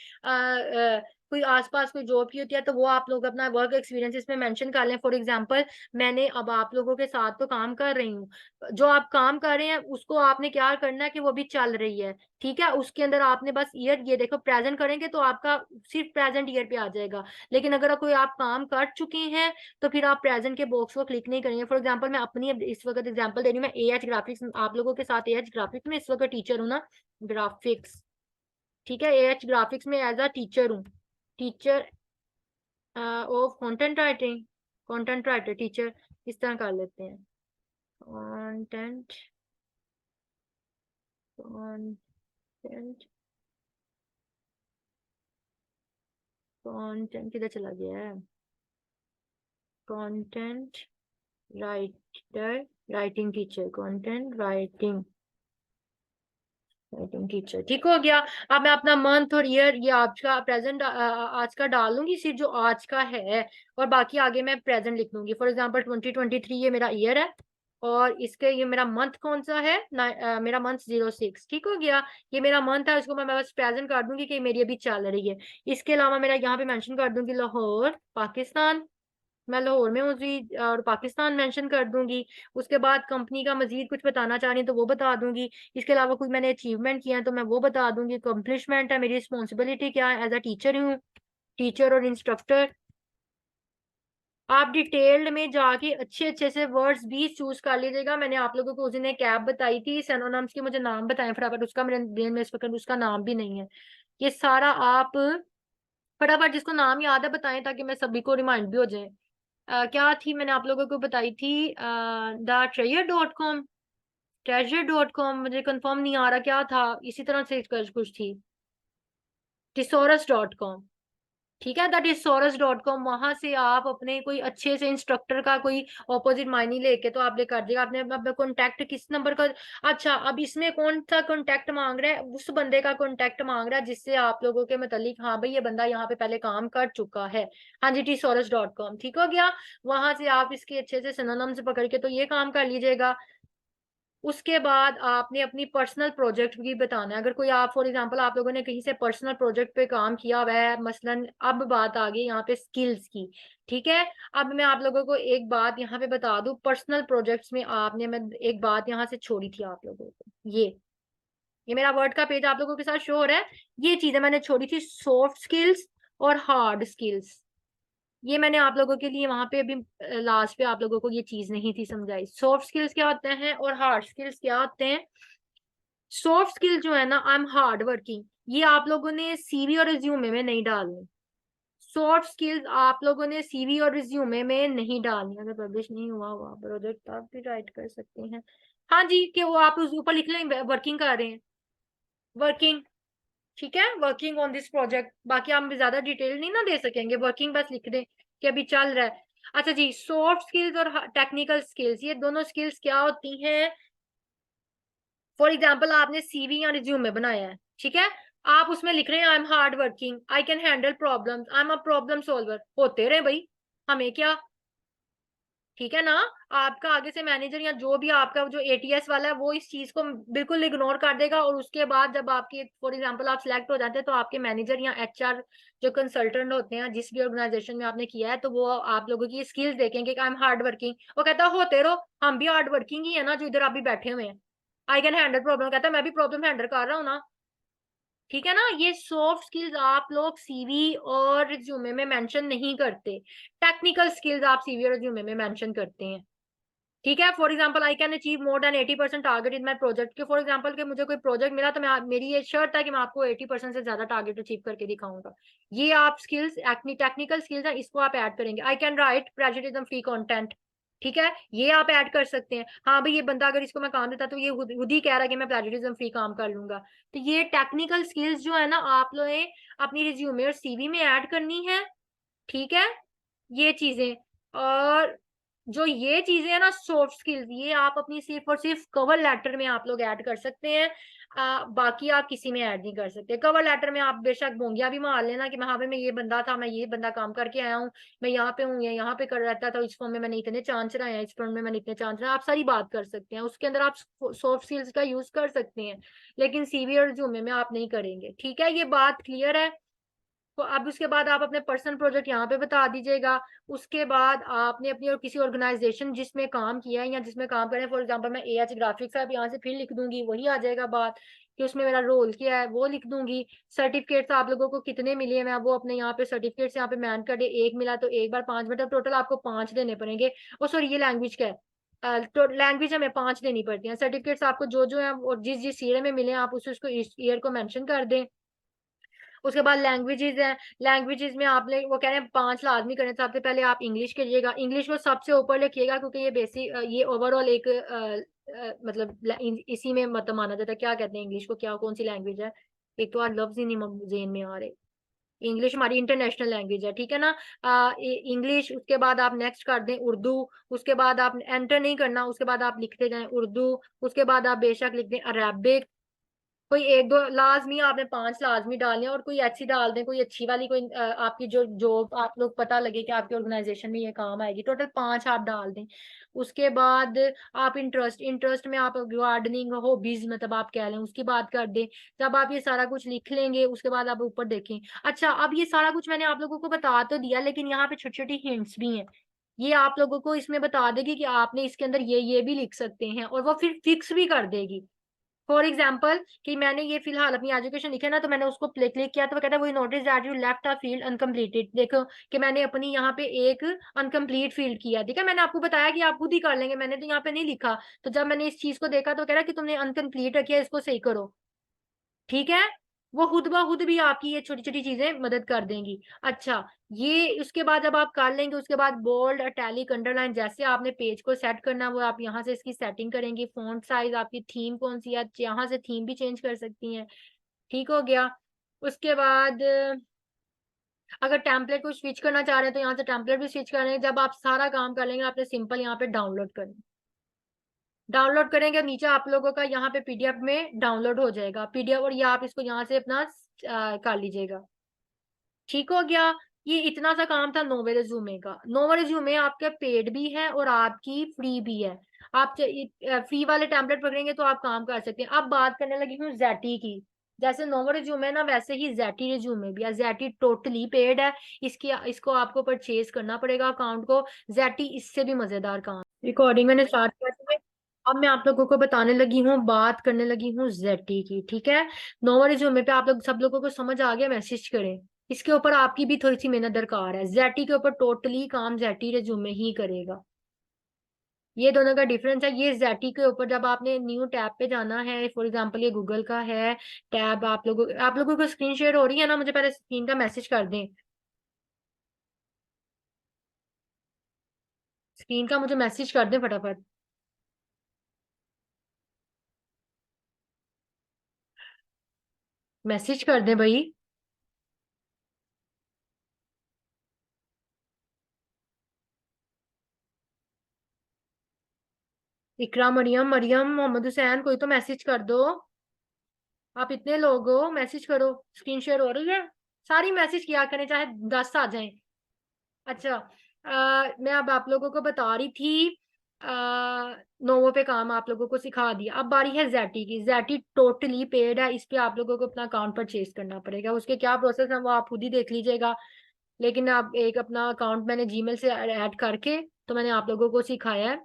कोई आसपास कोई जॉब की होती है तो वो आप लोग अपना वर्क एक्सपीरियंस इसमें मेंशन कर लें। फॉर एग्जांपल मैंने अब आप लोगों के साथ तो काम कर रही हूँ, जो आप काम कर रहे हैं उसको आपने क्या करना है कि वो भी चल रही है, ठीक है? उसके अंदर आपने बस ईयर, ये देखो प्रेजेंट करेंगे तो आपका सिर्फ प्रेजेंट ईयर पे आ जाएगा। लेकिन अगर कोई आप काम कर चुके हैं तो फिर आप प्रेजेंट के बॉक्स को क्लिक नहीं करेंगे। फॉर एग्जांपल मैं अपनी इस वक्त एग्जांपल दे रही हूँ, मैं एएच ग्राफिक्स आप लोगों के साथ एएच ग्राफिक्स में इस वक्त टीचर हूँ ना, ग्राफिक्स, ठीक है? एएच ग्राफिक्स में एज अ टीचर हूँ, teacher of content writing, content writer teacher, इस तरह कर लेते हैं। कंटेंट, कंटेंट, कंटेंट किधर चला गया है? Content writer, writing teacher, content writing, writing teacher, ठीक हो गया। अब मैं अपना मंथ और ईयर, ये आज का प्रेजेंट आज का डाल दूंगी, सिर्फ जो आज का है, और बाकी आगे मैं प्रेजेंट लिख दूंगी। फॉर एग्जांपल 2023 ये मेरा ईयर है, और इसके ये मेरा मंथ कौन सा है मेरा मंथ 06, ठीक हो गया। ये मेरा मंथ है, इसको मैं बस प्रेजेंट कर दूंगी कि मेरी अभी चल रही है। इसके अलावा मेरा यहाँ पे मेंशन कर दूंगी लाहौर पाकिस्तान, मैं लाहौर में हूँ जी, और पाकिस्तान मेंशन कर दूंगी। उसके बाद कंपनी का मजीद कुछ बताना चाह रही हूँ तो वो बता दूंगी। इसके अलावा कोई मैंने अचीवमेंट किया है तो मैं वो बता दूंगी। अकम्पलिशमेंट है, मेरी रिस्पॉन्सिबिलिटी क्या है, एज अ टीचर हूँ, टीचर और इंस्ट्रक्टर। आप डिटेल्ड में जाके अच्छे अच्छे से वर्ड्स भी चूज कर लीजिएगा। मैंने आप लोगों को उस दिन एक ऐप बताई थी सिनोनिम्स की, मुझे नाम बताएं फटाफट, उसका मेरे ब्रेन में इस वक्त उसका नाम भी नहीं है। ये सारा आप फटाफट जिसको नाम याद है बताएं, ताकि मैं सभी को रिमाइंड भी हो जाए। क्या थी मैंने आप लोगों को बताई थी? द treasure.com, मुझे कंफर्म नहीं आ रहा क्या था, इसी तरह से कुछ थी। टिसोरस.com, ठीक है, द टिसोरस.com। वहां से आप अपने कोई अच्छे से इंस्ट्रक्टर का कोई ऑपोजिट मायनी लेके तो आप ले कर दिएगा। आपने अपना कॉन्टेक्ट किस नंबर का, अच्छा अब इसमें कौन सा कॉन्टेक्ट मांग रहा है? उस बंदे का कॉन्टेक्ट मांग रहा है जिससे आप लोगों के मतलब, हाँ भाई ये बंदा यहाँ पे पहले काम कर चुका है। हाँ जी, टिसोरस.com, ठीक हो गया। वहां से आप इसके अच्छे से सिनोनिम्स पकड़ के तो ये काम कर लीजिएगा। उसके बाद आपने अपनी पर्सनल प्रोजेक्ट भी बताना है। अगर कोई आप फॉर एग्जांपल आप लोगों ने कहीं से पर्सनल प्रोजेक्ट पे काम किया हुआ है, मसलन अब बात आ गई यहाँ पे स्किल्स की, ठीक है? अब मैं आप लोगों को एक बात यहाँ पे बता दूं, पर्सनल प्रोजेक्ट्स में आपने, मैं एक बात यहाँ से छोड़ी थी आप लोगों को, ये मेरा वर्ड का पेज आप लोगों के साथ शो हो रहा है। ये चीजें मैंने छोड़ी थी, सॉफ्ट स्किल्स और हार्ड स्किल्स। ये मैंने आप लोगों के लिए वहां पे अभी लास्ट पे आप लोगों को ये चीज नहीं थी समझाई। सॉफ्ट स्किल्स क्या होते हैं और हार्ड स्किल्स क्या होते हैं? सॉफ्ट स्किल जो है ना, आई एम हार्ड वर्किंग, ये आप लोगों ने सीवी और रिज्यूमे में नहीं डालनी। सॉफ्ट स्किल्स आप लोगों ने सीवी और रिज्यूमे में नहीं डालनी। अगर पब्लिश नहीं हुआ हुआ प्रोजेक्ट आप भी राइट कर सकते हैं, हाँ जी, कि वो आप उस ऊपर लिख लें वर्किंग कर रहे हैं, वर्किंग, ठीक है, वर्किंग ऑन दिस प्रोजेक्ट। बाकी हम ज्यादा डिटेल नहीं ना दे सकेंगे, वर्किंग बस लिख दें कि अभी चल रहा है। अच्छा जी, सॉफ्ट स्किल्स और टेक्निकल स्किल्स, ये दोनों स्किल्स क्या होती हैं? फॉर एग्जाम्पल आपने सीवी या रिज्यूमे बनाया है, ठीक है, आप उसमें लिख रहे हैं I am hard working, I can handle problems, I am a problem solver, होते रहे भाई, हमें क्या, ठीक है ना? आपका आगे से मैनेजर या जो भी आपका जो एटीएस वाला है वो इस चीज को बिल्कुल इग्नोर कर देगा, और उसके बाद जब आपकी फॉर एग्जांपल आप सिलेक्ट हो जाते हैं तो आपके मैनेजर या एचआर जो कंसल्टेंट होते हैं जिस भी ऑर्गेनाइजेशन में आपने किया है, तो वो आप लोगों की स्किल्स देखेंगे कि आई एम हार्ड वर्किंग, वो कहता है होते रहो, हम भी हार्ड वर्किंग ही है ना जो इधर आप भी बैठे हुए हैं। आई कैन हैंडल प्रॉब्लम, कहता है मैं भी प्रॉब्लम हैंडल कर रहा हूँ ना, ठीक है ना? ये सॉफ्ट स्किल्स आप लोग सीवी और रिज्यूमे में मेंशन नहीं करते, टेक्निकल स्किल्स आप सीवी और रिज्यूमे में मेंशन करते हैं। ठीक है। For example I can achieve more than 80% target in my project के, फॉर एग्जाम्पल के मुझे कोई प्रोजेक्ट मिला तो मैं मेरी ये शर्त है कि मैं आपको 80% से ज्यादा टारगेट अचीव करके दिखाऊंगा। ये आप स्किल्स, टेक्निकल स्किल्स है, इसको आप ऐड करेंगे। I can write prejudism free content, ठीक है, ये आप ऐड कर सकते हैं। हाँ भाई, ये बंदा अगर इसको मैं काम देता तो ये खुद ही कह रहा है कि मैं प्रेजुडिज्म फ्री काम कर लूंगा। तो ये टेक्निकल स्किल्स जो है ना, आप लोग अपनी रिज्यूमे और सीवी में ऐड करनी है, ठीक है, ये चीजें। और जो ये चीजें है ना सॉफ्ट स्किल्स, ये आप अपनी सिर्फ और सिर्फ कवर लेटर में आप लोग ऐड कर सकते हैं। बाकी आप किसी में ऐड नहीं कर सकते। कवर लेटर में आप बेशक बोंगिया भी मार लेना कि हाँ भाई मैं ये बंदा था, मैं ये बंदा काम करके आया हूँ, मैं यहाँ पे हूँ, यहाँ पे कर रहता था, इस फॉर्म में मैंने इतने चांस रहे हैं, इस फॉर्म में मैंने इतने चांस रहे हैं, आप सारी बात कर सकते हैं, उसके अंदर आप सॉफ्ट स्किल्स का यूज कर सकते हैं। लेकिन सीवी और रिज्यूमे में आप नहीं करेंगे, ठीक है, ये बात क्लियर है। तो अब उसके बाद आप अपने पर्सनल प्रोजेक्ट यहाँ पे बता दीजिएगा। उसके बाद आपने अपनी और किसी ऑर्गेनाइजेशन जिसमें काम किया है या जिसमें काम करें, फॉर एग्जांपल मैं एएच ग्राफिक्स है, यहाँ से फिर लिख दूंगी, वही आ जाएगा बात कि उसमें मेरा रोल क्या है, वो लिख दूंगी। सर्टिफिकेट्स आप लोगों को कितने मिले हैं, मैं वो अपने यहाँ पे सर्टिफिकेट्स यहाँ पे मैन कर दे, एक मिला तो एक बार 5, मतलब टोटल आपको 5 देने पड़ेंगे। ओ सॉरी, ये लैंग्वेज का है, तो लैंग्वेज हमें 5 देनी पड़ती है। सर्टिफिकेट्स आपको जो जो है और जिस जिस ईयर में मिले हैं आप उसको ईयर को मेंशन कर दें। उसके बाद लैंग्वेजेस है, लैंग्वेजेस में आपने वो कह रहे हैं 5 लाजमी करने, सबसे पहले आप इंग्लिश करिएगा, इंग्लिश को सबसे ऊपर लिखिएगा क्योंकि ये बेसिक, ये ओवरऑल एक मतलब इसी में मतलब माना जाता है। क्या कहते हैं इंग्लिश को, क्या कौन सी लैंग्वेज है, एक तो आज लफ्ज ही नहीं जेन में आ रहे। इंग्लिश हमारी इंटरनेशनल लैंग्वेज है, ठीक है ना। इंग्लिश, उसके बाद आप नेक्स्ट कर दें उर्दू, उसके बाद आप एंटर नहीं करना, उसके बाद आप लिखते जाएं उर्दू, उसके बाद आप बेशक लिख दें अरेबिक। कोई एक दो लाजमी, आपने 5 लाजमी डालने हैं, और कोई अच्छी डाल दें, कोई अच्छी वाली, कोई आपकी जो जॉब आप लोग पता लगे कि आपके ऑर्गेनाइजेशन में ये काम आएगी, टोटल 5 आप डाल दें। उसके बाद आप इंटरेस्ट में आप गार्डनिंग, हॉबीज मतलब आप कह लें, उसकी बात कर दें। जब आप ये सारा कुछ लिख लेंगे उसके बाद आप ऊपर देखें। अच्छा, अब ये सारा कुछ मैंने आप लोगों को बता तो दिया, लेकिन यहाँ पे छोटी छोटी हिंट्स भी हैं। ये आप लोगों को इसमें बता देगी कि आपने इसके अंदर ये भी लिख सकते हैं, और वो फिर फिक्स भी कर देगी। फॉर एग्जाम्पल कि मैंने ये फिलहाल अपनी एजुकेशन लिखा ना, तो मैंने उसको क्लिक किया तो वो कहता है वो notice that you left a field uncompleted. देखो कि मैंने अपनी यहाँ पे एक अनकम्प्लीट फील्ड किया, ठीक है, मैंने आपको बताया कि आप खुद ही कर लेंगे, मैंने तो यहाँ पे नहीं लिखा। तो जब मैंने इस चीज को देखा तो कह रहा कि तुमने अनकम्प्लीट रखी है, इसको सही करो, ठीक है। वो खुद ब खुद भी आपकी ये छोटी छोटी चीजें मदद कर देंगी। अच्छा, ये उसके बाद जब आप कर लेंगे उसके बाद बोल्ड, इटैलिक, अंडरलाइन, जैसे आपने पेज को सेट करना वो आप यहाँ से इसकी सेटिंग करेंगी। फॉन्ट साइज, आपकी थीम कौन सी है, यहाँ से थीम भी चेंज कर सकती हैं, ठीक हो गया। उसके बाद अगर टेम्पलेट को स्विच करना चाह रहे हैं तो यहाँ से टेम्पलेट भी स्विच करेंगे। जब आप सारा काम कर लेंगे आपने सिंपल यहाँ पे डाउनलोड करना, डाउनलोड करेंगे, नीचे आप लोगों का यहाँ पे पीडीएफ में डाउनलोड हो जाएगा पीडीएफ, और ये आप इसको यहाँ से अपना कर लीजिएगा, ठीक हो गया। ये इतना सा काम था नोवे रिज्यूमे का। नोवे रिज्यूमे आपका पेड भी है और आपकी फ्री भी है। आप फ्री वाले टेम्पलेट पकड़ेंगे तो आप काम कर सकते हैं। अब बात करने लगी हूँ जेटी की। जैसे नोवा रिज्यूमे ना, वैसे ही जेटी रिज्यूमे भी है। जेटी टोटली पेड है, इसकी इसको आपको परचेज करना पड़ेगा अकाउंट को। जेटी इससे भी मजेदार काम। रिकॉर्डिंग मैंने स्टार्ट कर दी है। अब मैं आप लोगों को बताने लगी हूँ, बात करने लगी हूँ जेटी की, ठीक है। नोवा रिज्यूमे पे आप लोग सब लोगों को समझ आ गया, मैसेज करें। इसके ऊपर आपकी भी थोड़ी सी मेहनत दरकार है। जेटी के ऊपर टोटली काम जेटी रिज्यूमे ही करेगा। ये दोनों का डिफरेंस है। ये जेटी के ऊपर जब आपने न्यू टैब पे जाना है, फॉर एग्जांपल ये गूगल का है टैब, आप लोगों को स्क्रीन शेयर हो रही है ना, मुझे पहले स्क्रीन का मैसेज कर दें। स्क्रीन का मुझे मैसेज कर दें फटाफट, मैसेज कर दें भाई। इकरा, मरियम, मरियम, मोहम्मद हुसैन, कोई तो मैसेज कर दो। आप इतने लोग हो, मैसेज करो। स्क्रीन शेयर हो रही है, सारी मैसेज किया करें चाहे 10 आ जाएं। अच्छा, मैं अब आप लोगों को बता रही थी, नोवो पे काम आप लोगों को सिखा दिया। अब बारी है जेटी की। जेटी टोटली पेड है, इस पे आप लोगों को अपना अकाउंट परचेज करना पड़ेगा। उसके क्या प्रोसेस है वो आप खुद ही देख लीजिएगा। लेकिन आप एक अपना अकाउंट मैंने जीमेल से ऐड करके तो मैंने आप लोगों को सिखाया है।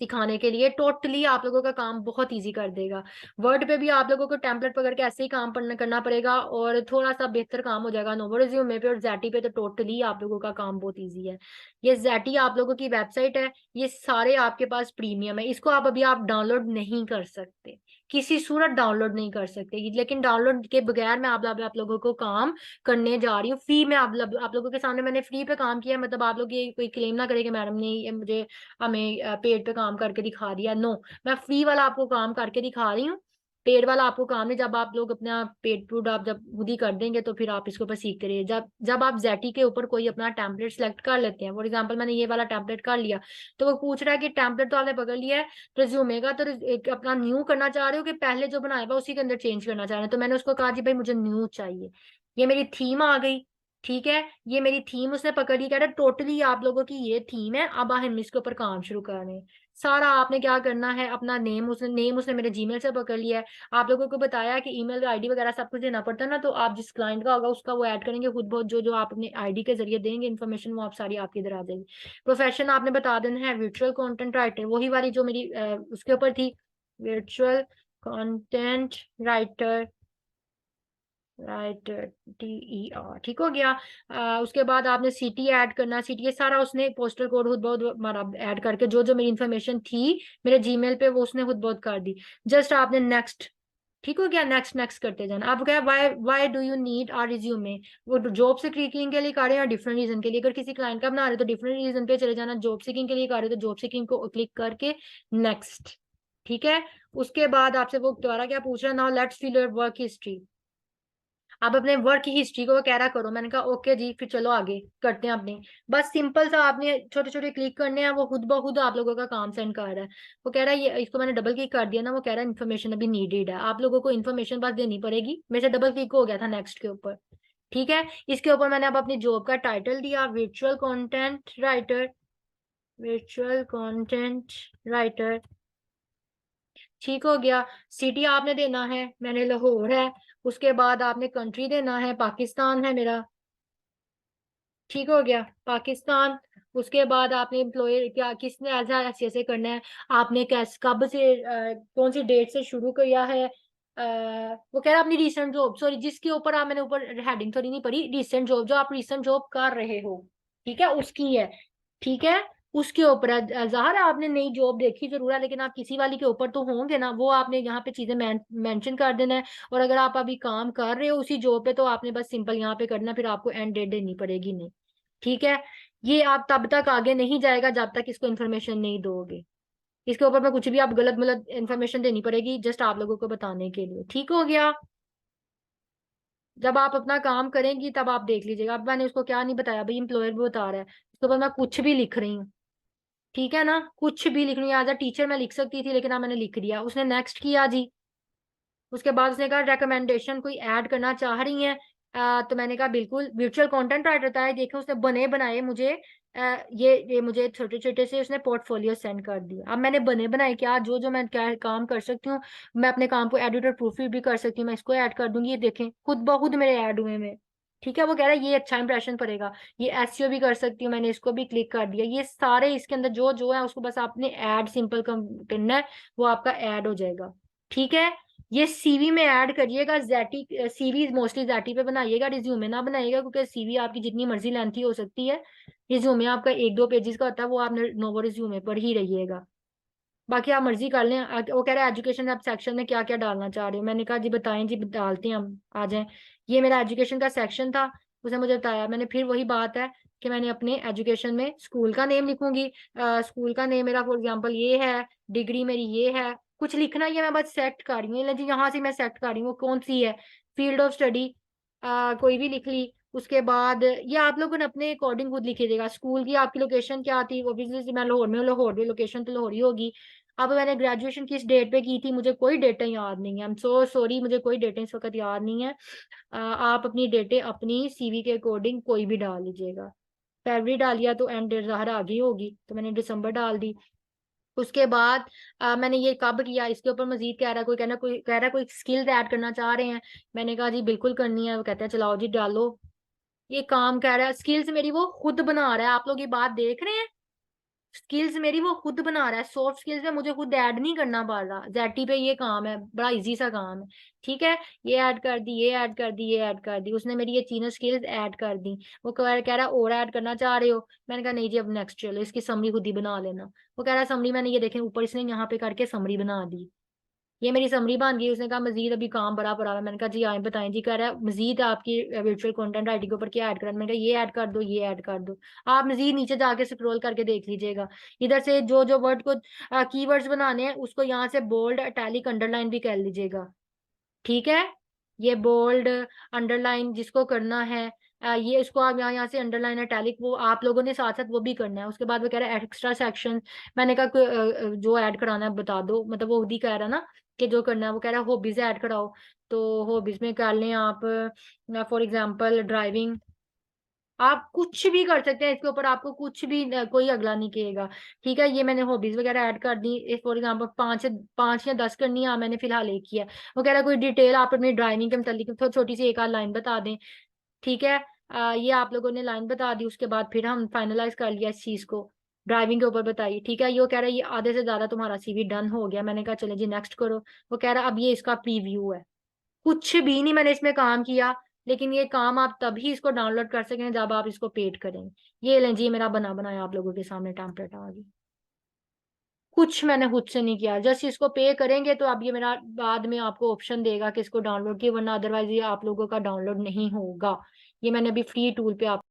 सिखाने के लिए टोटली आप लोगों का काम बहुत इजी कर देगा। वर्ड पे भी आप लोगों को टेम्पलेट पकड़ के ऐसे ही काम करना पड़ेगा और थोड़ा सा बेहतर काम हो जाएगा नोवो रिज्यूमे पे और जैटी पे, तो टोटली आप लोगों का काम बहुत इजी है। ये जैटी आप लोगों की वेबसाइट है, ये सारे आपके पास प्रीमियम है, इसको आप अभी आप डाउनलोड नहीं कर सकते, किसी सूरत डाउनलोड नहीं कर सकते, लेकिन डाउनलोड के बगैर मैं आप लोगों को काम करने जा रही हूँ फ्री में। आप लोगों के सामने मैंने फ्री पे काम किया है, मतलब आप लोग ये कोई क्लेम ना करें कि मैडम ने ये मुझे हमें पेड पे काम करके दिखा दिया। नो, मैं फ्री वाला आपको काम करके दिखा रही हूँ, पेड वाला आपको काम नहीं। जब आप लोग अपना पेड टूड आप जब खुद ही कर देंगे तो फिर आप इसके ऊपर सीखते रहिए। जब जब आप जेटी के ऊपर कोई अपना टेम्पलेट सेलेक्ट कर लेते हैं, फॉर एग्जांपल मैंने ये वाला टेम्पलेट कर लिया, तो वो पूछ रहा है कि टेम्पलेट तो आपने पकड़ लिया है रिज्यूमे का, तो एक अपना न्यू करना चाह रहे हो कि पहले जो बनाया हुआ उसी के अंदर चेंज करना चाह रहे हैं। तो मैंने उसको कहा जी भाई मुझे न्यू चाहिए, ये मेरी थीम आ गई, ठीक है, ये मेरी थीम उसने पकड़ ली, कह रहा टोटली आप लोगों की ये थीम है, अब हम इसके ऊपर काम शुरू कर रहे हैं। सारा आपने क्या करना है, अपना नेम उसने मेरे जीमेल से पकड़ लिया है। आप लोगों को बताया कि ईमेल आईडी वगैरह सब कुछ देना पड़ता है ना, तो आप जिस क्लाइंट का होगा उसका वो ऐड करेंगे खुद बहुत, जो जो आप अपने आईडी के जरिए देंगे इन्फॉर्मेशन, वो आप सारी आपकी इधर आ जाएगी। प्रोफेशन आपने बता देना है वर्चुअल कंटेंट राइटर, वही वाली जो मेरी उसके ऊपर थी, virtual content writer, right, TER, ठीक हो गया। उसके बाद आपने सिटी ऐड करना, सिटी ये सारा उसने पोस्टल कोड खुद बहुत हमारा ऐड करके जो जो मेरी इन्फॉर्मेशन थी मेरे जीमेल पे वो उसने खुद बहुत कर दी। जस्ट आपने नेक्स्ट, ठीक हो गया, नेक्स्ट नेक्स्ट करते जाना। अब क्या, why why do you need a resume, वो जॉब सीकिंग के लिए कर रहे हैं या डिफरेंट रीजन के लिए, अगर किसी क्लाइंट का बना रहे हो तो डिफरेंट रीजन पे चले जाना, जॉब सीकिंग के लिए कर रहे हो तो जॉब सीकिंग को क्लिक करके नेक्स्ट, ठीक है। उसके बाद आपसे वो दोबारा क्या पूछ रहा है, now let's fill your work history, आप अपने वर्क की हिस्ट्री को कह रहा करो। मैंने कहा ओके जी, फिर चलो आगे करते हैं अपने। बस सिंपल सा आपने छोटे छोटे क्लिक करने हैं, वो खुद ब खुद आप लोगों का काम सेंड कर रहा है। वो कह रहा है ये, इसको मैंने डबल क्लिक कर दिया ना, वो कह रहा है इन्फॉर्मेशन अभी नीडेड है, आप लोगों को इन्फॉर्मेशन बस देनी पड़ेगी। मेरे से डबल क्लिक हो गया था नेक्स्ट के ऊपर, ठीक है। इसके ऊपर मैंने अब अपनी जॉब का टाइटल दिया virtual content writer, virtual content writer, ठीक हो गया। सिटी आपने देना है, मैंने लाहौर है। उसके बाद आपने कंट्री देना है, पाकिस्तान है मेरा, ठीक हो गया, पाकिस्तान। उसके बाद आपने एम्प्लॉयर क्या किसने ऐसा ऐसे ऐसे करना है, आपने कैस कब से कौन सी डेट से शुरू किया है। वो कह रहा है अपनी रिसेंट जॉब, सॉरी जिसके ऊपर आप, मैंने ऊपर हेडिंग थोड़ी नहीं पढ़ी, रिसेंट जॉब जो आप रिसेंट जॉब कर रहे हो, ठीक है, उसकी है, ठीक है, उसके ऊपर है। ज़ाहिर है आपने नई जॉब देखी जरूर है, लेकिन आप किसी वाली के ऊपर तो होंगे ना, वो आपने यहाँ पे चीजें मेंशन कर देना है। और अगर आप अभी काम कर रहे हो उसी जॉब पे, तो आपने बस सिंपल यहाँ पे करना, फिर आपको एंड डेट देनी पड़ेगी नहीं, ठीक है। ये आप तब तक आगे नहीं जाएगा जब तक इसको इन्फॉर्मेशन नहीं दोगे। इसके ऊपर में कुछ भी आप गलत गलत इन्फॉर्मेशन देनी पड़ेगी, जस्ट आप लोगों को बताने के लिए, ठीक हो गया। जब आप अपना काम करेंगी तब आप देख लीजिएगा। अब मैंने उसको क्या नहीं बताया भाई, एम्प्लॉयर भी बता रहा है, इसके ऊपर मैं कुछ भी लिख रही हूँ, ठीक है ना, कुछ भी लिख रही हूँ। एज अ टीचर मैं लिख सकती थी, लेकिन अब मैंने लिख दिया। उसने नेक्स्ट किया जी। उसके बाद उसने कहा रिकमेंडेशन कोई ऐड करना चाह रही हैं, तो मैंने कहा बिल्कुल, वर्चुअल कंटेंट राइटर था, देखे उसने बने बनाए मुझे ये मुझे छोटे छोटे से उसने पोर्टफोलियो सेंड कर दिया। अब मैंने बने बनाए क्या, जो जो मैं क्या काम कर सकती हूँ, मैं अपने काम को एडिटर प्रूफ भी कर सकती हूँ, मैं इसको ऐड कर दूंगी, ये देखें खुद ब खुद मेरे ऐड हुए में, ठीक है। वो कह रहा है ये अच्छा इंप्रेशन पड़ेगा, ये एसईओ भी कर सकती हूँ, मैंने इसको भी क्लिक कर दिया। ये सारे इसके अंदर जो जो है उसको बस आपने ऐड सिंपल करना है, वो आपका ऐड हो जाएगा, ठीक है। ये सीवी में ऐड करिएगा, जैटी सीवी मोस्टली जैटी पे बनाइएगा, रिज्यूमे ना बनाइएगा, क्योंकि सीवी आपकी जितनी मर्जी लेंथी हो सकती है, रिज्यूमे आपका 1-2 पेजेस का होता है, वो आप नोवो रिज्यूमे पर ही रहिएगा। बाकी आप मर्जी कर लें। वो कह रहा है एजुकेशन आप सेक्शन में क्या क्या डालना चाह रहे हो, मैंने कहा जी बताएं जी, डालते हैं हम, आ जाएं। ये मेरा एजुकेशन का सेक्शन था, उसने मुझे बताया, मैंने फिर वही बात है कि मैंने अपने एजुकेशन में स्कूल का नेम लिखूंगी। स्कूल का नेम मेरा फॉर एग्जांपल ये है, डिग्री मेरी ये है, कुछ लिखना ही है, मैं बस सेलेक्ट कर रही हूँ, जी यहाँ से मैं सेलेक्ट कर रही हूँ वो कौन सी है, फील्ड ऑफ स्टडी कोई भी लिख ली। उसके बाद ये आप लोगों ने अपने अकॉर्डिंग खुद लिखिएगा। स्कूल की आपकी लोकेशन क्या थी, ऑब्वियसली मैं लाहौर में हूँ, लाहौर में लोकेशन तो लाहौर ही होगी। अब मैंने ग्रेजुएशन किस डेट पे की थी, मुझे कोई डेटा याद नहीं है, आई एम सो सॉरी, मुझे कोई डेटा इस वक्त याद नहीं है। आप अपनी डेटे अपनी सीवी के अकॉर्डिंग कोई भी डाल लीजिएगा। फरवरी डालिया तो एंड डेट ज़ाहिर आगे होगी, तो मैंने दिसंबर डाल दी। उसके बाद मैंने ये कब किया, इसके ऊपर मजीद कह रहा है, कोई कह रहा है कोई स्किल्स ऐड करना चाह रहे हैं। मैंने कहा जी बिल्कुल करनी है। वो कहते हैं चलाओ जी डालो। ये काम कह रहा है, स्किल्स मेरी वो खुद बना रहा है, आप लोग ये बात देख रहे हैं, स्किल्स मेरी वो खुद बना रहा है, सॉफ्ट स्किल्स में मुझे खुद ऐड नहीं करना पड़ रहा। ज़ेटी पे ये काम है, बड़ा इजी सा काम है। ठीक है, ये ऐड कर दी, ये ऐड कर दी, ये ऐड कर दी, उसने मेरी ये तीनों स्किल्स ऐड कर दी। वो कह रहा और ऐड करना चाह रहे हो? मैंने कहा नहीं जी, अब नेक्स्ट चलो, इसकी समरी खुद ही बना लेना। वो कह रहा समरी मैंने ये देखें ऊपर इसने यहाँ पे करके समरी बना दी, ये मेरी समरी बन गई। उसने कहा मजीद अभी काम बड़ा पड़ा है। मैंने कहा जी आए बताएं जी। कह रहा है मजीद आपकी वर्चुअल कंटेंट राइटिंग के ऊपर क्या ऐड करना। मैंने कहा ये ऐड कर दो, ये ऐड कर दो। आप मजीद नीचे जाके स्क्रॉल करके देख लीजिएगा, इधर से जो जो वर्ड को कीवर्ड्स बनाने हैं उसको यहाँ से बोल्ड इटैलिक अंडरलाइन भी कर लीजिएगा। ठीक है, ये बोल्ड अंडरलाइन जिसको करना है, ये इसको आप यहाँ से अंडरलाइन इटैलिक वो आप लोगों ने साथ साथ वो भी करना है। उसके बाद वो कह रहा है एक्स्ट्रा सेक्शन। मैंने कहा जो ऐड कराना है बता दो, मतलब वो खुद ही कह रहा ना कि जो करना है। वो कह रहा है हॉबीज ऐड कराओ, तो हॉबीज में कर लें आप फॉर एग्जांपल ड्राइविंग। आप कुछ भी कर सकते हैं इसके ऊपर, आपको कुछ भी कोई अगला नहीं कहेगा। ठीक है, ये मैंने हॉबीज वगैरह ऐड कर दी। फॉर एग्जांपल 5 या 10 करनी है, मैंने फिलहाल एक ही है। वो कह रहा है कोई डिटेल आप अपनी ड्राइविंग के मतलब तो छोटी सी एक आध लाइन बता दें। ठीक है, ये आप लोगों ने लाइन बता दी, उसके बाद फिर हम फाइनलाइज कर लिया इस चीज को। ड्राइविंग के ऊपर बताइए। ठीक है, ये वो कह रहा है ये आधे से ज्यादा तुम्हारा सीवी डन हो गया। मैंने कहा चले जी नेक्स्ट करो। वो कह रहा है अब ये इसका प्रीव्यू है। कुछ भी नहीं मैंने इसमें काम किया, लेकिन ये काम आप तभी इसको डाउनलोड कर सकें जब आप इसको पेड करेंगे। ये लें जी, मेरा बना बनाया आप लोगों के सामने टेम्पलेट आ गई। कुछ मैंने खुद से नहीं किया, जस्ट इसको पे करेंगे तो अब ये मेरा बाद में आपको ऑप्शन देगा कि इसको डाउनलोड किए, वरना अदरवाइज ये आप लोगों का डाउनलोड नहीं होगा। ये मैंने अभी फ्री टूल पे आप